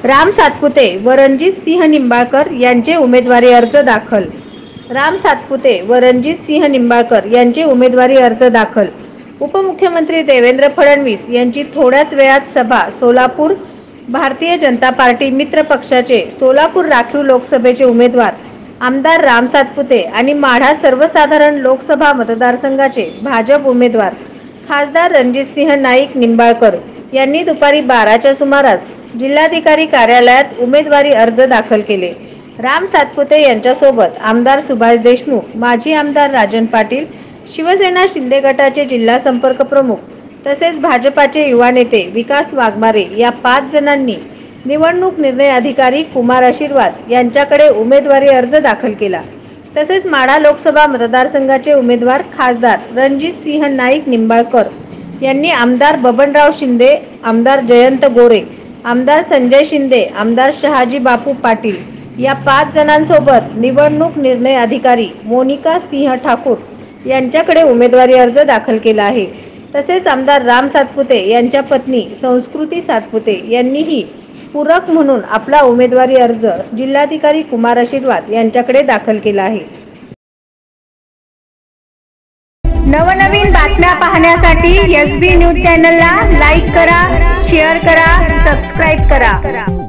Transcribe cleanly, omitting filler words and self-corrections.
राम सातपुते व रणजित सिंह निंबाळकर यांचे उमेदवारी अर्ज दाखल। राम सातपुते व रणजित सिंह निंबाळकर यांचे उमेदवारी अर्ज दाखल। उपमुख्यमंत्री देवेंद्र फडणवीस यांची थोड्याच वेळात सभा सोलापूर। भारतीय जनता पार्टी मित्र पक्षाचे सोलापूर राखीव लोकसभेचे उमेदवार आमदार राम सातपुते आणि माढा सर्वसाधारण लोकसभा मतदारसंघाचे भाजप उमेदवार खासदार रणजित सिंह नाईक निंबाळकर यांनी दुपारी 12च्या सुमारास जिल्हाधिकारी कार्यालयात उमेदवारी अर्ज दाखल केले। राम सातपुते यांच्यासोबत आमदार सुभाष देशमुख, माजी आमदार राजन पाटील, शिवसेना शिंदे गटाचे जिल्हा संपर्क प्रमुख तसेच भाजपाचे युवा नेते विकास वाघमारे या 5 जणांनी निवडणूक निर्णय अधिकारी कुमार आशीर्वाद यांच्याकडे उमेदवारी अर्ज दाखल केला। तसेच माढा लोकसभा मतदारसंघाचे उमेदवार खासदार रणजित सिंह नाईक निंबाळकर यांनी आमदार बबनराव शिंदे, आमदार जयंत गोरे, आमदार संजय शिंदे, आमदार शहाजी बापू पाटील या 5 जणांसोबत निवडणूक निर्णय अधिकारी मोनिका सिंह ठाकूर यांच्याकडे उमेदवारी अर्ज दाखल केला आहे। तसेच आमदार राम सातपुते यांच्या पत्नी संस्कृती सातपुते यांनीही पूरक म्हणून आपला उमेदवारी अर्ज जिल्हाधिकारी कुमार आशीर्वाद यांच्याकडे दाखल केला आहे। नवनवीन बातम्या पाहण्यासाठी SB न्यूज चॅनलला लाईक करा, शेअर करा, सबस्क्राइब करा।